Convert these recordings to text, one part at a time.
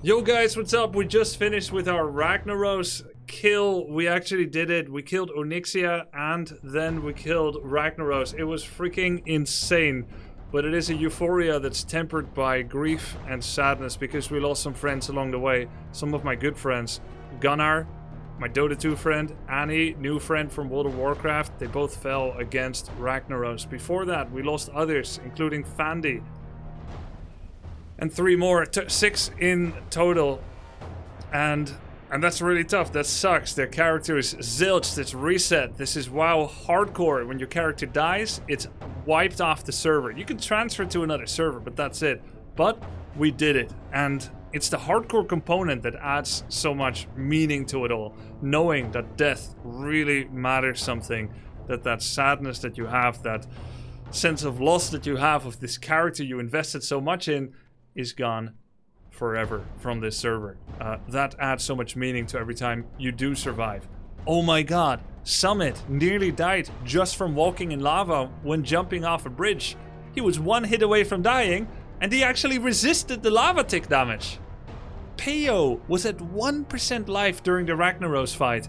Yo guys, what's up? We just finished with our Ragnaros kill. We actually did it. We killed ONYXIA and then we killed Ragnaros. It was freaking insane. But it is a euphoria that's tempered by grief and sadness because we lost some friends along the way. Some of my good friends. Gunnar, my Dota 2 friend, Annie, new friend from World of Warcraft. They both fell against Ragnaros. Before that, we lost others, including Fandy. And 3 more, 6 in total. And that's really tough. That sucks. Their character is zilched. It's reset. This is WoW hardcore. When your character dies, it's wiped off the server. You can transfer to another server, but that's it. But we did it. And it's the hardcore component that adds so much meaning to it all. Knowing that death really matters something. That sadness that you have, that sense of loss that you have of this character you invested so much in is gone forever from this server. That adds so much meaning to every time you do survive. Oh my god, Summit nearly died just from walking in lava when jumping off a bridge. He was 1 hit away from dying and he actually resisted the lava tick damage. Peo was at 1% life during the Ragnaros fight.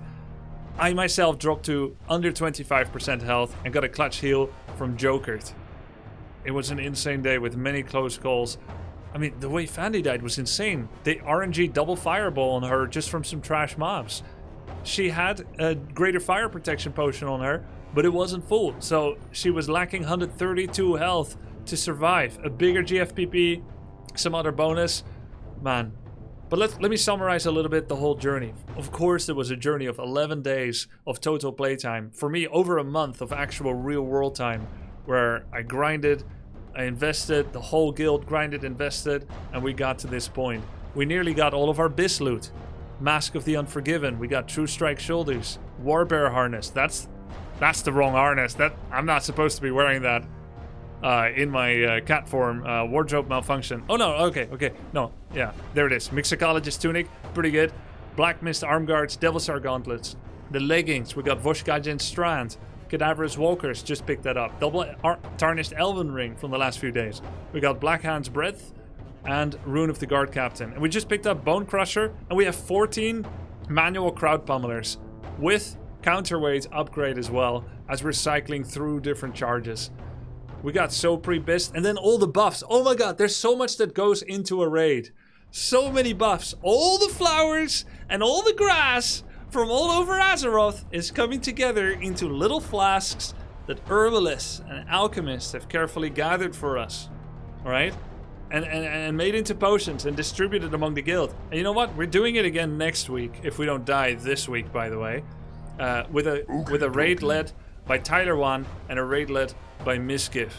I myself dropped to under 25% health and got a clutch heal from Jokered. It was an insane day with many close calls. I mean, the way Fandy died was insane. They RNG double fireball on her just from some trash mobs. She had a greater fire protection potion on her, but it wasn't full. So she was lacking 132 health to survive. A bigger GFPP, some other bonus. Man. But let me summarize a little bit the whole journey. Of course, there was a journey of 11 days of total playtime. For me, over a month of actual real world time where I grinded, I invested, the whole guild grinded, invested, and we got to this point. We nearly got all of our bis loot. Mask of the Unforgiven, we got True Strike Shoulders, Warbear Harness. That's the wrong harness. I'm not supposed to be wearing that in my cat form. Wardrobe malfunction. Oh no, okay, no, yeah, there it is. Mixologist Tunic, pretty good. Black Mist Arm Guards, Devilsar Gauntlets. The leggings, we got Voshkajin Strand. Cadaverous Walkers, just picked that up. Double Tarnished Elven Ring from the last few days. We got Black Hand's Breath and Rune of the Guard Captain. And we just picked up Bone Crusher, and we have 14 manual crowd pummelers with counterweight upgrade as well as we're cycling through different charges. We got so pre-bist, and then all the buffs. Oh my god, there's so much that goes into a raid. So many buffs. All the flowers and all the grass from all over Azeroth is coming together into little flasks that herbalists and alchemists have carefully gathered for us. Alright? And made into potions and distributed among the guild. And you know what? We're doing it again next week, if we don't die this week, by the way. With a raid led by Tyler One and a raid led by Miskiff.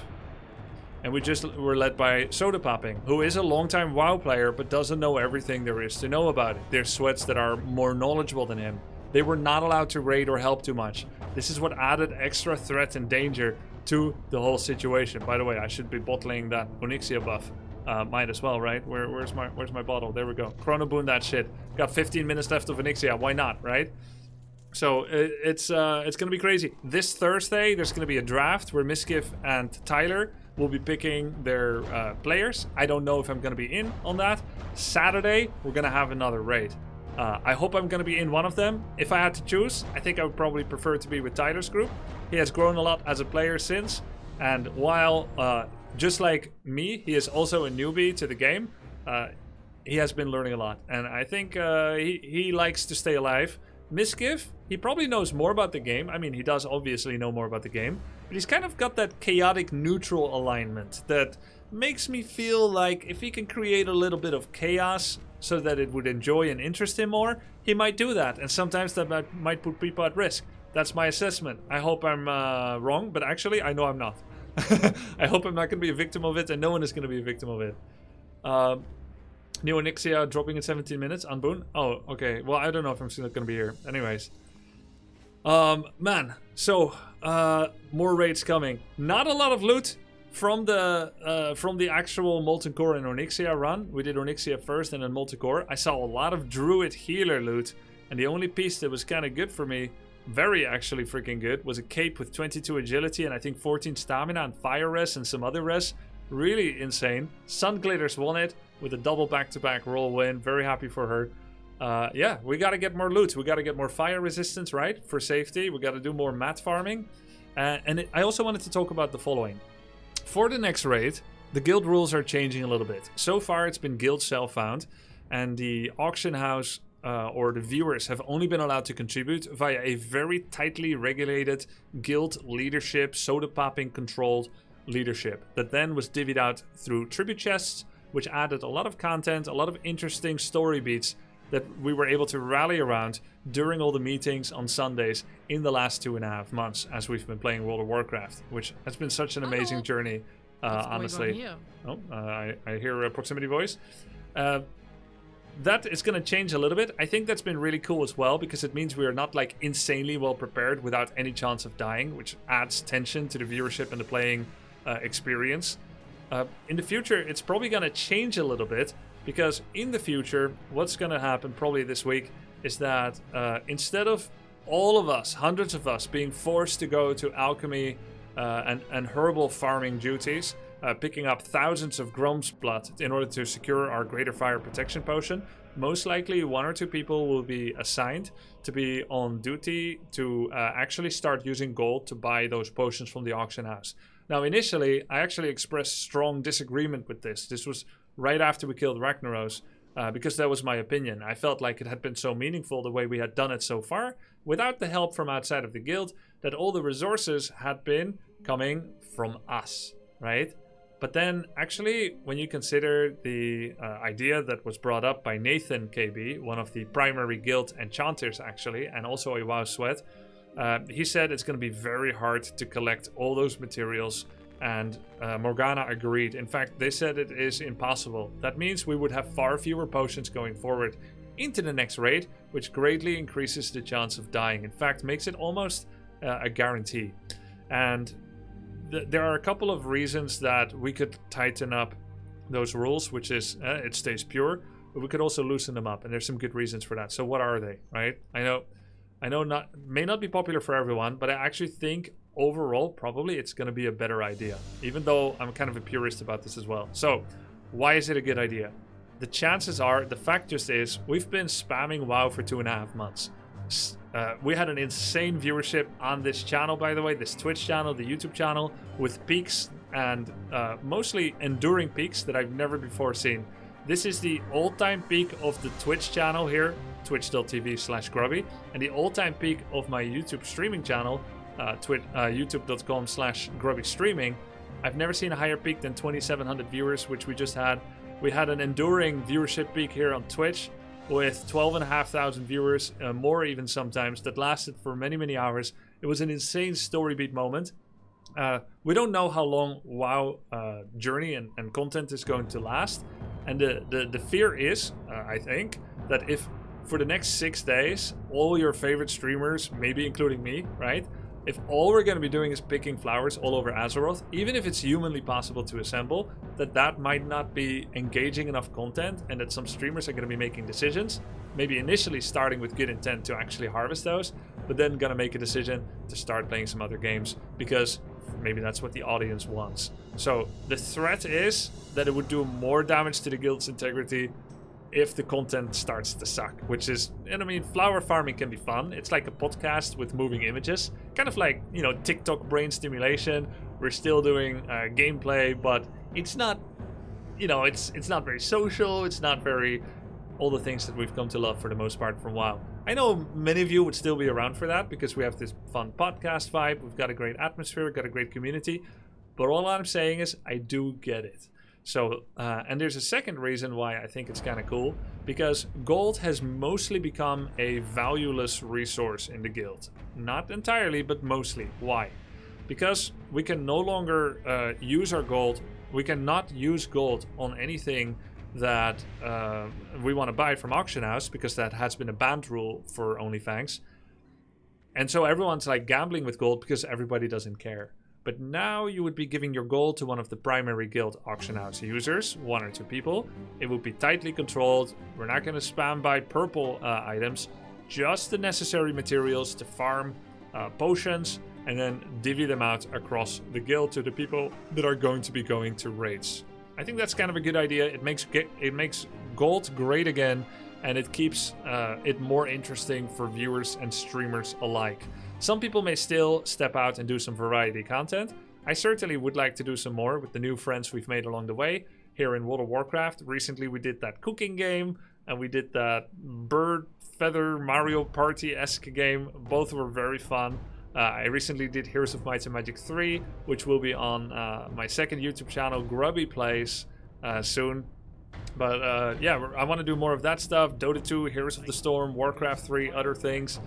And we just were led by Soda Popping, who is a longtime WoW player but doesn't know everything there is to know about it. There's sweats that are more knowledgeable than him. They were not allowed to raid or help too much. This is what added extra threat and danger to the whole situation. By the way, I should be bottling that ONYXIA buff. Might as well, right? Where's my bottle? There we go. Chrono Boon that shit. Got 15 minutes left of ONYXIA. Why not, right? So it's gonna be crazy. This Thursday, there's gonna be a draft where Miskiff and Tyler will be picking their players. I don't know if I'm going to be in on that. Saturday, we're going to have another raid. I hope I'm going to be in one of them. If I had to choose, I think I would probably prefer to be with Tyler's group. He has grown a lot as a player since. And while, just like me, he is also a newbie to the game, he has been learning a lot. And I think he likes to stay alive. Miskiff, he probably knows more about the game. I mean, he does obviously know more about the game. But he's kind of got that chaotic neutral alignment that makes me feel like if he can create a little bit of chaos so that it would enjoy and interest him more, he might do that. And sometimes that might put people at risk. That's my assessment. I hope I'm wrong, but actually I know I'm not. I hope I'm not going to be a victim of it, and no one is going to be a victim of it. New ONYXIA dropping in 17 minutes on Boon. Oh, okay. Well, I don't know if I'm still going to be here. Anyways. Man. So, more raids coming. Not a lot of loot from the actual Molten Core and ONYXIA run. We did ONYXIA first and then Molten Core. I saw a lot of Druid healer loot. And the only piece that was kind of good for me, very actually freaking good, was a cape with 22 agility and I think 14 stamina and fire res and some other res. Really insane. Sun Glitters won it. with a double back-to-back roll win. Very happy for her. Yeah, we got to get more loot. We got to get more fire resistance, right? For safety. We got to do more mat farming. I also wanted to talk about the following. For the next raid, the guild rules are changing a little bit. So far, it's been guild self-found, and the auction house or the viewers have only been allowed to contribute via a very tightly regulated guild leadership, soda-popping controlled leadership that then was divvied out through tribute chests, which added a lot of content, a lot of interesting story beats that we were able to rally around during all the meetings on Sundays in the last 2.5 months as we've been playing World of Warcraft, which has been such an amazing journey, honestly. Oh, I hear a proximity voice. That is going to change a little bit. I think that's been really cool as well, because it means we are not like insanely well prepared without any chance of dying, which adds tension to the viewership and the playing experience. In the future, it's probably going to change a little bit, because in the future, what's going to happen probably this week is that instead of all of us, hundreds of us, being forced to go to alchemy and herbal farming duties, picking up thousands of Grom's blood in order to secure our greater fire protection potion, most likely 1 or 2 people will be assigned to be on duty to actually start using gold to buy those potions from the auction house. Now, initially, I actually expressed strong disagreement with this. This was right after we killed Ragnaros, because that was my opinion. I felt like it had been so meaningful the way we had done it so far, without the help from outside of the guild, that all the resources had been coming from us, right? But then, actually, when you consider the idea that was brought up by Nathan KB, one of the primary guild enchanters, actually, and also a WoW sweat, he said it's going to be very hard to collect all those materials, and Morgana agreed. In fact, they said it is impossible. That means we would have far fewer potions going forward into the next raid, which greatly increases the chance of dying. In fact, makes it almost a guarantee. And there are a couple of reasons that we could tighten up those rules, which is it stays pure, but we could also loosen them up, and there's some good reasons for that. So what are they, right? I know may not be popular for everyone, but I actually think overall probably it's going to be a better idea, even though I'm kind of a purist about this as well. So why is it a good idea? The chances are, the fact just is, we've been spamming WoW for 2.5 months. We had an insane viewership on this channel, by the way, this Twitch channel, the YouTube channel, with peaks and mostly enduring peaks that I've never before seen. This is the all-time peak of the Twitch channel here, twitch.tv/Grubby, and the all-time peak of my YouTube streaming channel, youtube.com/Grubby streaming. I've never seen a higher peak than 2,700 viewers, which we just had. We had an enduring viewership peak here on Twitch with 12,500 viewers, more even sometimes, that lasted for many, many hours. It was an insane story beat moment. We don't know how long WoW journey and content is going to last. And the fear is, I think, that if for the next 6 days, all your favorite streamers, maybe including me, right? If all we're going to be doing is picking flowers all over Azeroth, even if it's humanly possible to assemble, that might not be engaging enough content, and that some streamers are going to be making decisions, maybe initially starting with good intent to actually harvest those, but then going to make a decision to start playing some other games because maybe that's what the audience wants. So the threat is that it would do more damage to the guild's integrity if the content starts to suck, which is, and I mean, flower farming can be fun. It's like a podcast with moving images, kind of like, you know, TikTok brain stimulation. We're still doing gameplay, but it's not, you know, it's not very social. It's not very, all the things that we've come to love for the most part from WoW. I know many of you would still be around for that because we have this fun podcast vibe. We've got a great atmosphere, we've got a great community, but all I'm saying is I do get it. So, and there's a second reason why I think it's kind of cool, because gold has mostly become a valueless resource in the guild. Not entirely, but mostly. Why? Because we can no longer use our gold. We cannot use gold on anything that we want to buy from auction house, because that has been a banned rule for OnlyFans. And so everyone's like gambling with gold because everybody doesn't care. But now you would be giving your gold to one of the primary guild auction house users, 1 or 2 people. It would be tightly controlled. We're not going to spam by purple items, just the necessary materials to farm potions, and then divvy them out across the guild to the people that are going to be going to raids. I think that's kind of a good idea. It makes gold great again, and it keeps it more interesting for viewers and streamers alike. Some people may still step out and do some variety content. I certainly would like to do some more with the new friends we've made along the way here in World of Warcraft. Recently we did that cooking game, and we did that bird feather Mario Party-esque game. Both were very fun. I recently did Heroes of Might and Magic 3, which will be on my second YouTube channel, Grubby Plays, soon. But yeah, I want to do more of that stuff. Dota 2, Heroes of the Storm, Warcraft 3, other things.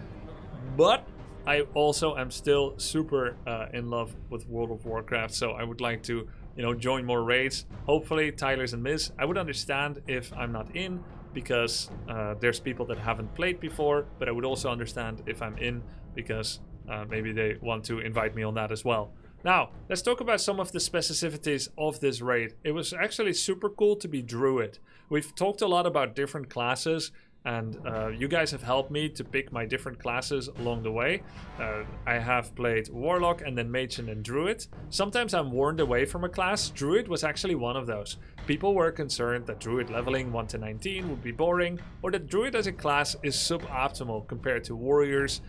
But I also am still super in love with World of Warcraft, so I would like to, you know, join more raids. Hopefully, Tyler's and Miz. I would understand if I'm not in, because there's people that haven't played before, but I would also understand if I'm in, because maybe they want to invite me on that as well. Now, let's talk about some of the specificities of this raid. It was actually super cool to be Druid. We've talked a lot about different classes, and you guys have helped me to pick my different classes along the way. I have played Warlock and then Mage and then Druid. Sometimes I'm warned away from a class. Druid was actually one of those. People were concerned that Druid leveling 1 to 19 would be boring, or that Druid as a class is suboptimal compared to Warriors,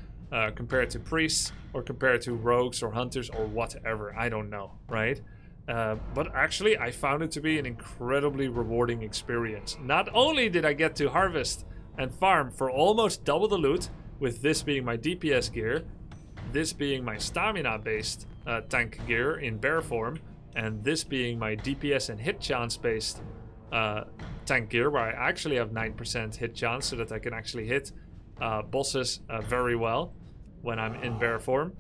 compared to Priests, or compared to Rogues or Hunters or whatever. I don't know, right? But actually, I found it to be an incredibly rewarding experience. Not only did I get to harvest and farm for almost double the loot, with this being my DPS gear, this being my stamina-based tank gear in bear form, and this being my DPS and hit chance-based tank gear, where I actually have 9% hit chance, so that I can actually hit bosses very well when I'm in bear form.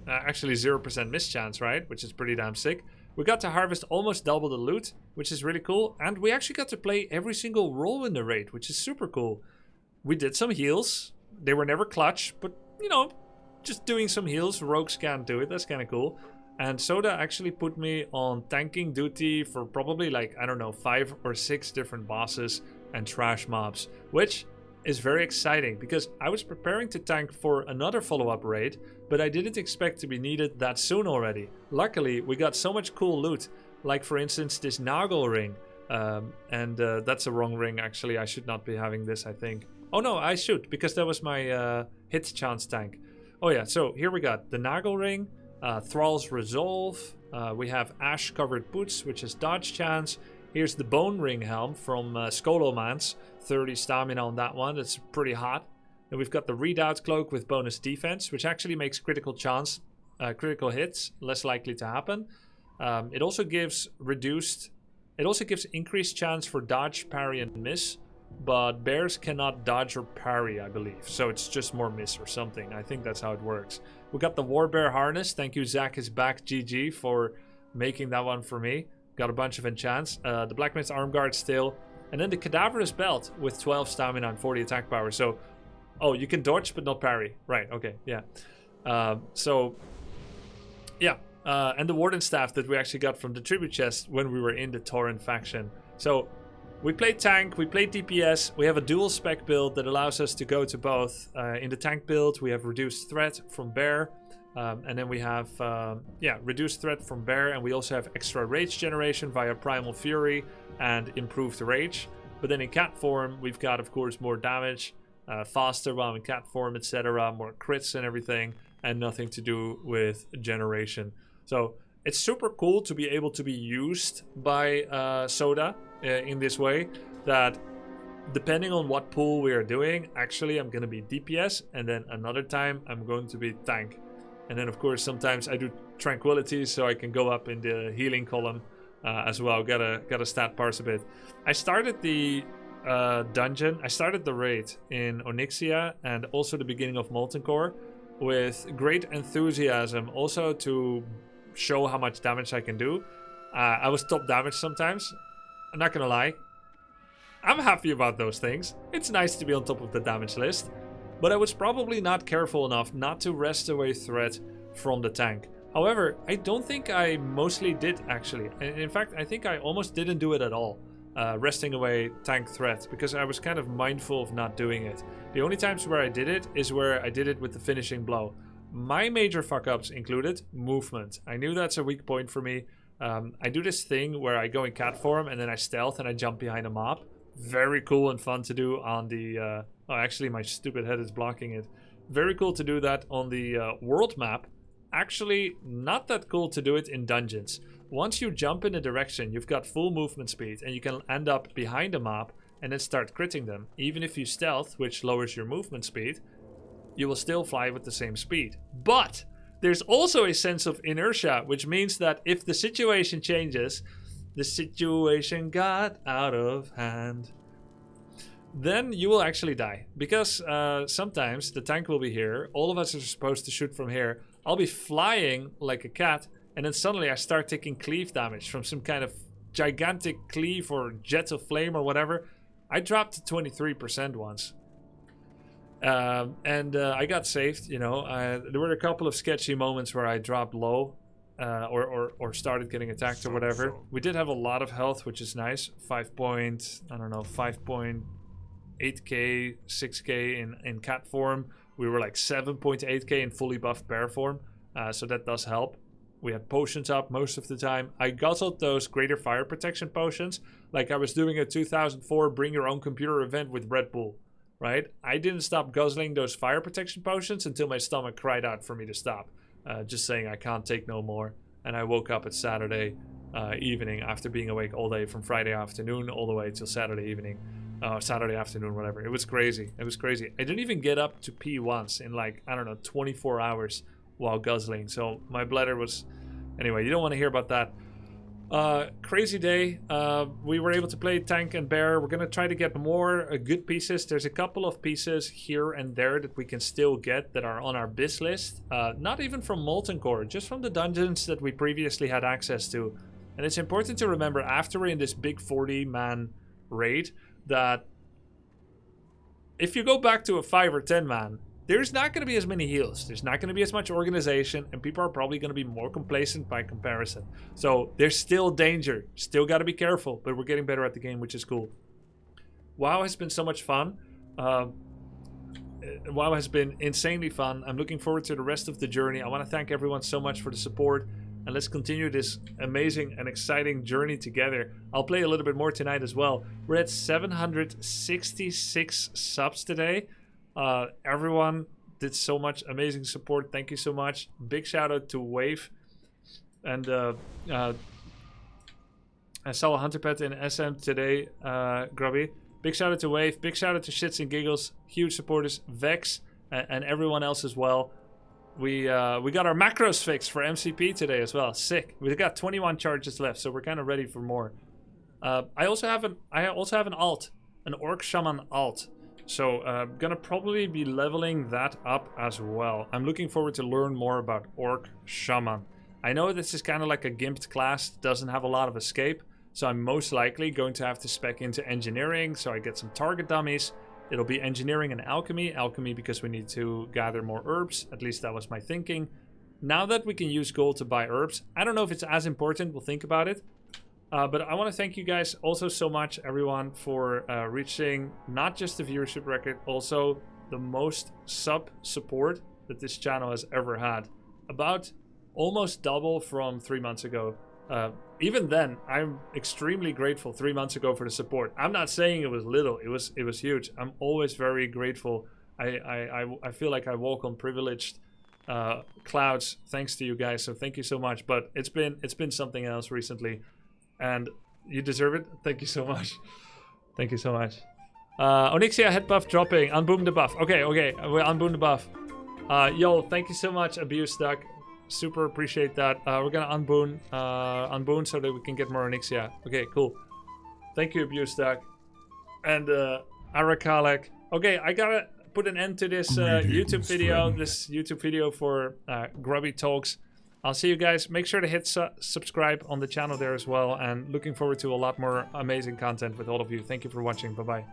Actually 0% miss chance, right? Which is pretty damn sick. We got to harvest almost double the loot, which is really cool. And we actually got to play every single role in the raid, which is super cool. We did some heals. They were never clutch, but, you know, just doing some heals. Rogues can't do it. That's kind of cool. And Soda actually put me on tanking duty for probably, like, I don't know, 5 or 6 different bosses and trash mobs, which is very exciting because I was preparing to tank for another follow-up raid, but I didn't expect to be needed that soon already. Luckily, we got so much cool loot, like for instance this Noggle ring, and that's a wrong ring actually. I should not be having this, I think. Oh no, I should, because that was my hit chance tank. Oh yeah, so here we got the Noggle ring, Thrall's Resolve, we have Ash covered boots, which is dodge chance. Here's the Bone Ring Helm from Skolomance, 30 stamina on that one, that's pretty hot. And we've got the Redoubt Cloak with bonus defense, which actually makes critical hits less likely to happen. It also gives increased chance for dodge, parry, and miss, but bears cannot dodge or parry, I believe. So it's just more miss or something. I think that's how it works. We got the Warbear Harness. Thank you, Zach is back, GG, for making that one for me. Got a bunch of enchants. The Blacksmith's Arm Guard still. And then the Cadaverous Belt with 12 stamina and 40 attack power. So, oh, you can dodge but not parry. Right, okay, yeah. So, yeah. And the Warden Staff that we actually got from the Tribute Chest when we were in the Tauren faction. So, we played tank, we played DPS. We have a dual spec build that allows us to go to both. In the tank build, we have reduced threat from bear. And then we have, reduced threat from bear, and we also have extra rage generation via Primal Fury and improved rage. But then in cat form, we've got, of course, more damage, faster while in cat form, etc., more crits and everything, and nothing to do with generation. So it's super cool to be able to be used by Soda in this way, that depending on what pool we are doing, actually I'm going to be DPS, and then another time I'm going to be tank. And then, of course, sometimes I do Tranquility, so I can go up in the healing column as well. Gotta stat parse a bit. I started the dungeon. I started the raid in ONYXIA and also the beginning of Molten Core with great enthusiasm, also to show how much damage I can do. I was top damage sometimes. I'm not gonna lie. I'm happy about those things. It's nice to be on top of the damage list. But I was probably not careful enough not to wrest away threat from the tank. However, I don't think I mostly did, actually. In fact, I think I almost didn't do it at all, wresting away tank threat, because I was kind of mindful of not doing it. The only times where I did it is where I did it with the finishing blow. My major fuck-ups included movement. I knew that's a weak point for me. I do this thing where I go in cat form and then I stealth and I jump behind a mob. Very cool and fun to do on the... oh, actually, my stupid head is blocking it. Very cool to do that on the world map. Actually, not that cool to do it in dungeons. Once you jump in a direction, you've got full movement speed and you can end up behind a mob and then start critting them. Even if you stealth, which lowers your movement speed, you will still fly with the same speed. But there's also a sense of inertia, which means that if the situation changes, the situation got out of hand, then you will actually die. Because sometimes the tank will be here, all of us are supposed to shoot from here, I'll be flying like a cat, and then suddenly I start taking cleave damage from some kind of gigantic cleave or jet of flame or whatever. I dropped to 23% once. I got saved, you know. There were a couple of sketchy moments where I dropped low or started getting attacked or whatever. We did have a lot of health, which is nice. 5.8k, 6k in cat form. We were like 7.8k in fully buffed bear form, so that does help. We had potions up most of the time. I guzzled those greater fire protection potions like I was doing a 2004 bring your own computer event with Red Bull. Right? I didn't stop guzzling those fire protection potions until my stomach cried out for me to stop. Just saying I can't take no more. And I woke up at Saturday evening after being awake all day from Friday afternoon all the way till Saturday evening. Saturday afternoon, whatever. It was crazy. It was crazy. I didn't even get up to pee once in like, I don't know, 24 hours while guzzling. So my bladder was... Anyway, you don't want to hear about that. Crazy day. We were able to play tank and bear. We're gonna try to get more good pieces. There's a couple of pieces here and there that we can still get that are on our biz list. Not even from Molten Core, just from the dungeons that we previously had access to. And it's important to remember after we're in this big 40-man raid that if you go back to a 5 or 10 man, there's not going to be as many heals. There's not going to be as much organization, and people are probably going to be more complacent by comparison. So there's still danger. Still got to be careful, but we're getting better at the game, which is cool. WoW has been so much fun. WoW has been insanely fun. I'm looking forward to the rest of the journey. I want to thank everyone so much for the support, and let's continue this amazing and exciting journey together. I'll play a little bit more tonight as well. We're at 766 subs today. Everyone did so much amazing support. Thank you so much. Big shout out to Wave. And I saw a hunter pet in SM today, Grubby. Big shout out to Wave. Big shout out to Shits and Giggles. Huge supporters. Vex and everyone else as well. We got our macros fixed for MCP today as well. Sick. We've got 21 charges left, so we're kind of ready for more. I also have an alt, an Orc Shaman alt. So gonna probably be leveling that up as well. I'm looking forward to learn more about Orc Shaman. I know this is kind of like a gimped class, doesn't have a lot of escape, so I'm most likely going to have to spec into engineering, so I get some target dummies. It'll be engineering and alchemy. Alchemy because we need to gather more herbs, at least that was my thinking. Now that we can use gold to buy herbs, I don't know if it's as important, we'll think about it. But I want to thank you guys also so much, everyone, for reaching not just the viewership record, also the most sub support that this channel has ever had. About almost double from 3 months ago. Even then, I'm extremely grateful 3 months ago for the support. I'm not saying it was little, it was huge. I'm always very grateful. I feel like I walk on privileged clouds thanks to you guys, so thank you so much. But it's been something else recently. And you deserve it. Thank you so much. Thank you so much. ONYXIA head buff dropping. Unboom the buff. Okay. We'll unboom the buff. Yo, thank you so much, Abuse Duck. Super appreciate that. We're gonna unboon so that we can get more ONYXIA. Okay, cool. Thank you, Abuse Duck. And Arakalek. Okay, I gotta put an end to this YouTube video. This YouTube video for Grubby Talks. I'll see you guys. Make sure to hit subscribe on the channel there as well. And looking forward to a lot more amazing content with all of you. Thank you for watching. Bye-bye.